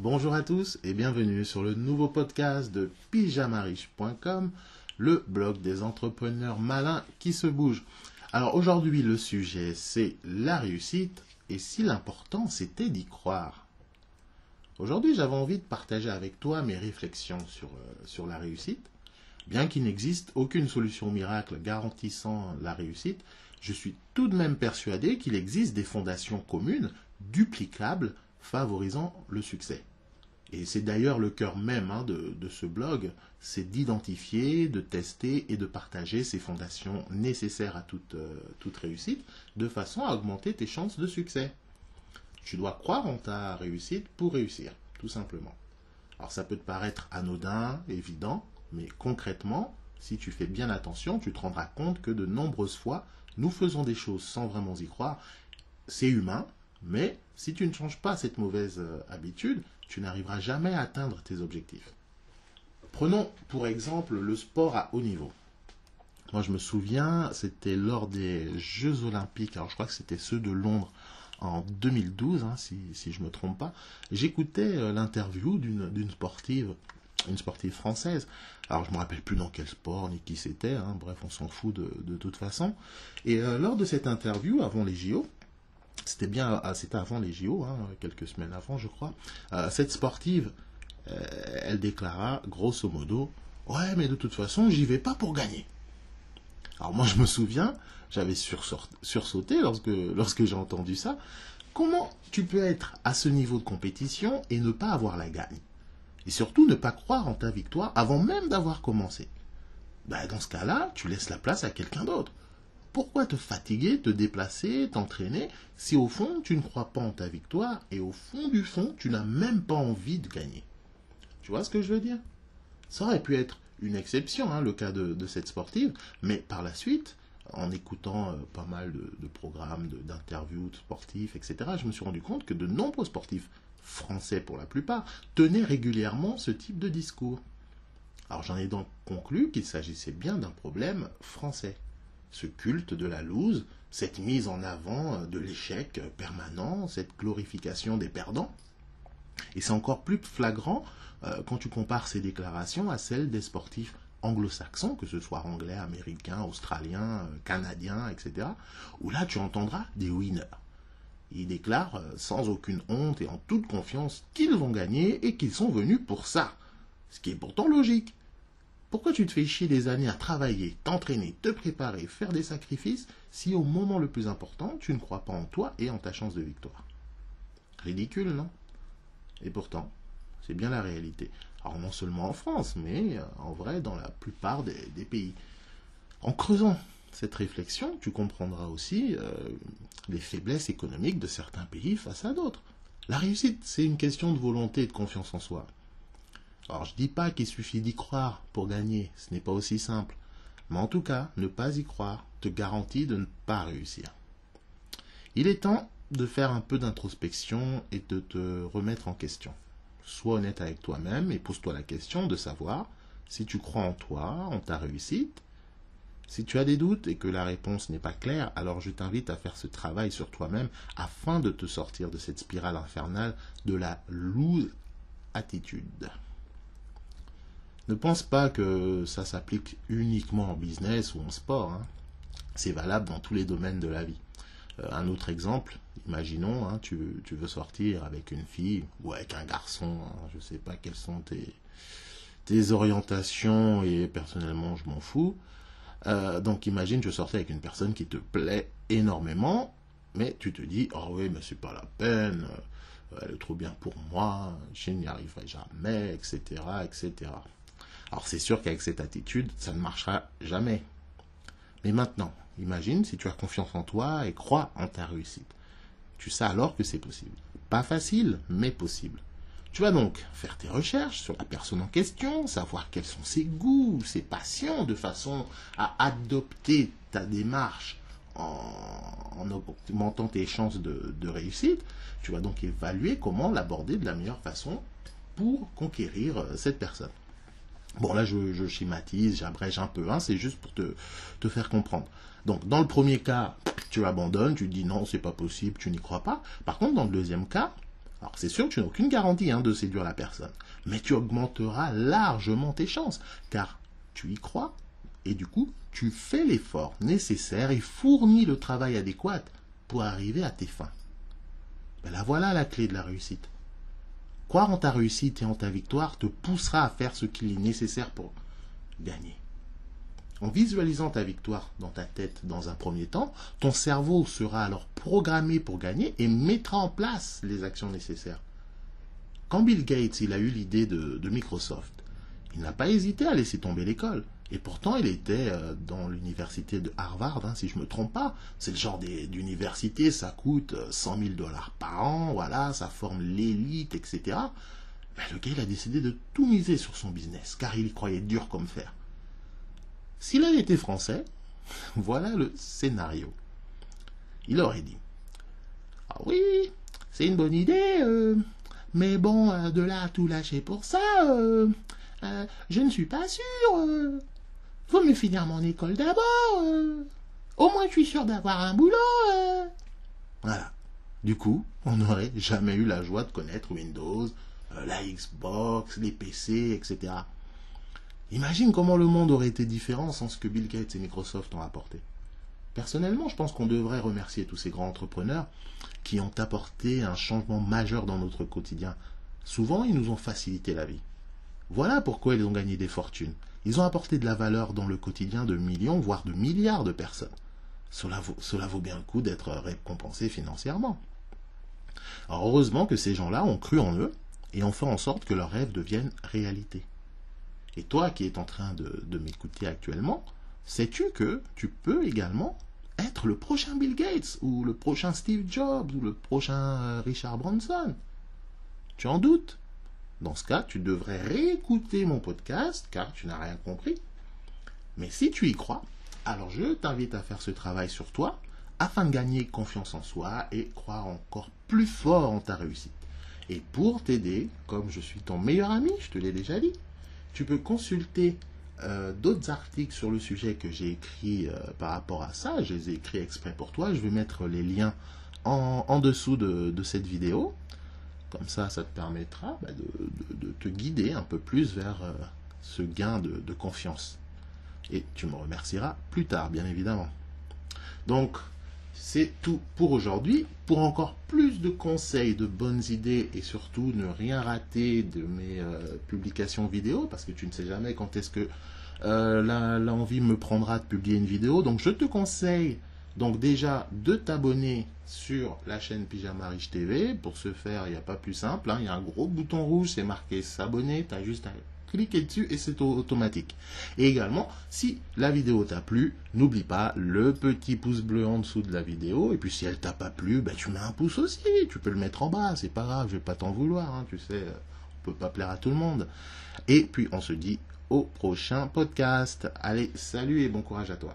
Bonjour à tous et bienvenue sur le nouveau podcast de pyjamariche.com, le blog des entrepreneurs malins qui se bougent. Alors aujourd'hui le sujet c'est la réussite et si l'important c'était d'y croire. Aujourd'hui j'avais envie de partager avec toi mes réflexions sur la réussite. Bien qu'il n'existe aucune solution miracle garantissant la réussite, je suis tout de même persuadé qu'il existe des fondations communes, duplicables, favorisant le succès. Et c'est d'ailleurs le cœur même de ce blog, c'est d'identifier, de tester et de partager ces fondations nécessaires à toute réussite, de façon à augmenter tes chances de succès. Tu dois croire en ta réussite pour réussir, tout simplement. Alors ça peut te paraître anodin, évident, mais concrètement, si tu fais bien attention, tu te rendras compte que de nombreuses fois, nous faisons des choses sans vraiment y croire. C'est humain, mais si tu ne changes pas cette mauvaise habitude, tu n'arriveras jamais à atteindre tes objectifs. Prenons pour exemple le sport à haut niveau. Moi je me souviens, c'était lors des Jeux Olympiques, alors je crois que c'était ceux de Londres en 2012, si je ne me trompe pas. J'écoutais l'interview d'une sportive, une sportive française. Alors je ne me rappelle plus dans quel sport ni qui c'était, bref on s'en fout de toute façon. Et lors de cette interview, avant les JO, c'était avant les JO, quelques semaines avant je crois, cette sportive, elle déclara grosso modo, ouais mais de toute façon j'y vais pas pour gagner. Alors moi je me souviens, j'avais sursauté lorsque j'ai entendu ça. Comment tu peux être à ce niveau de compétition et ne pas avoir la gagne? Et surtout ne pas croire en ta victoire avant même d'avoir commencé. Dans ce cas-là, tu laisses la place à quelqu'un d'autre. Pourquoi te fatiguer, te déplacer, t'entraîner, si au fond tu ne crois pas en ta victoire et au fond du fond tu n'as même pas envie de gagner? Tu vois ce que je veux dire? Ça aurait pu être une exception, le cas de cette sportive, mais par la suite, en écoutant pas mal de programmes, d'interviews de sportifs, etc., je me suis rendu compte que de nombreux sportifs français pour la plupart tenaient régulièrement ce type de discours. Alors j'en ai donc conclu qu'il s'agissait bien d'un problème français. Ce culte de la loose, cette mise en avant de l'échec permanent, cette glorification des perdants. Et c'est encore plus flagrant quand tu compares ces déclarations à celles des sportifs anglo-saxons, que ce soit anglais, américains, australiens, canadiens, etc., où là tu entendras des winners. Ils déclarent sans aucune honte et en toute confiance qu'ils vont gagner et qu'ils sont venus pour ça. Ce qui est pourtant logique. Pourquoi tu te fais chier des années à travailler, t'entraîner, te préparer, faire des sacrifices, si au moment le plus important, tu ne crois pas en toi et en ta chance de victoire? Ridicule, non? Et pourtant, c'est bien la réalité. Alors non seulement en France, mais en vrai dans la plupart des pays. En creusant cette réflexion, tu comprendras aussi les faiblesses économiques de certains pays face à d'autres. La réussite, c'est une question de volonté et de confiance en soi. Alors je ne dis pas qu'il suffit d'y croire pour gagner, ce n'est pas aussi simple. Mais en tout cas, ne pas y croire te garantit de ne pas réussir. Il est temps de faire un peu d'introspection et de te remettre en question. Sois honnête avec toi-même et pose-toi la question de savoir si tu crois en toi, en ta réussite. Si tu as des doutes et que la réponse n'est pas claire, alors je t'invite à faire ce travail sur toi-même afin de te sortir de cette spirale infernale de la loose attitude. Ne pense pas que ça s'applique uniquement en business ou en sport. C'est valable dans tous les domaines de la vie. Un autre exemple, imaginons, tu veux sortir avec une fille ou avec un garçon, je ne sais pas quelles sont tes orientations et personnellement je m'en fous. Donc imagine, tu sortais avec une personne qui te plaît énormément, mais tu te dis, oh oui, mais c'est pas la peine, elle est trop bien pour moi, je n'y arriverai jamais, etc., etc. Alors c'est sûr qu'avec cette attitude, ça ne marchera jamais. Mais maintenant, imagine si tu as confiance en toi et crois en ta réussite. Tu sais alors que c'est possible. Pas facile, mais possible. Tu vas donc faire tes recherches sur la personne en question, savoir quels sont ses goûts, ses passions, de façon à adopter ta démarche en augmentant tes chances de réussite. Tu vas donc évaluer comment l'aborder de la meilleure façon pour conquérir cette personne. Bon, là, je schématise, j'abrège un peu, c'est juste pour te faire comprendre. Donc, dans le premier cas, tu abandonnes, tu dis non, c'est pas possible, tu n'y crois pas. Par contre, dans le deuxième cas, Alors c'est sûr que tu n'as aucune garantie de séduire la personne, mais tu augmenteras largement tes chances, car tu y crois, et du coup, tu fais l'effort nécessaire et fournis le travail adéquat pour arriver à tes fins. Ben là voilà la clé de la réussite. Croire en ta réussite et en ta victoire te poussera à faire ce qu'il est nécessaire pour gagner. En visualisant ta victoire dans ta tête dans un premier temps, ton cerveau sera alors programmé pour gagner et mettra en place les actions nécessaires. Quand Bill Gates a eu l'idée de Microsoft, il n'a pas hésité à laisser tomber l'école. Et pourtant, il était dans l'université de Harvard, si je ne me trompe pas. C'est le genre d'université, ça coûte 100 000 $ par an, voilà, ça forme l'élite, etc. Mais le gars, il a décidé de tout miser sur son business, car il y croyait dur comme fer. S'il avait été français, voilà le scénario. Il aurait dit, ah oui, c'est une bonne idée, mais bon, de là à tout lâcher pour ça, je ne suis pas sûr. Faut me finir mon école d'abord. Au moins, je suis sûr d'avoir un boulot. Voilà. Du coup, on n'aurait jamais eu la joie de connaître Windows, la Xbox, les PC, etc. Imagine comment le monde aurait été différent sans ce que Bill Gates et Microsoft ont apporté. Personnellement, je pense qu'on devrait remercier tous ces grands entrepreneurs qui ont apporté un changement majeur dans notre quotidien. Souvent, ils nous ont facilité la vie. Voilà pourquoi ils ont gagné des fortunes. Ils ont apporté de la valeur dans le quotidien de millions, voire de milliards de personnes. Cela vaut bien le coup d'être récompensé financièrement. Alors heureusement que ces gens-là ont cru en eux et ont fait en sorte que leurs rêves deviennent réalité. Et toi qui es en train de m'écouter actuellement, sais-tu que tu peux également être le prochain Bill Gates ou le prochain Steve Jobs ou le prochain Richard Branson? Tu en doutes? Dans ce cas, tu devrais réécouter mon podcast car tu n'as rien compris. Mais si tu y crois, alors je t'invite à faire ce travail sur toi afin de gagner confiance en soi et croire encore plus fort en ta réussite. Et pour t'aider, comme je suis ton meilleur ami, je te l'ai déjà dit, tu peux consulter d'autres articles sur le sujet que j'ai écrit par rapport à ça. Je les ai écrits exprès pour toi. Je vais mettre les liens en dessous de cette vidéo. Comme ça te permettra de te guider un peu plus vers ce gain de confiance. Et tu me remercieras plus tard, bien évidemment. Donc, c'est tout pour aujourd'hui. Pour encore plus de conseils, de bonnes idées et surtout ne rien rater de mes publications vidéo, parce que tu ne sais jamais quand est-ce que l'envie me prendra de publier une vidéo. Donc, je te conseille donc déjà de t'abonner sur la chaîne Pyjama Riche TV. Pour ce faire, il n'y a pas plus simple. Il y a un gros bouton rouge, c'est marqué s'abonner. Tu as juste à cliquer dessus et c'est automatique. Et également, si la vidéo t'a plu, n'oublie pas le petit pouce bleu en dessous de la vidéo. Et puis si elle t'a pas plu, tu mets un pouce aussi. Tu peux le mettre en bas, c'est pas grave, je vais pas t'en vouloir. Tu sais, on peut pas plaire à tout le monde. Et puis on se dit au prochain podcast. Allez, salut et bon courage à toi.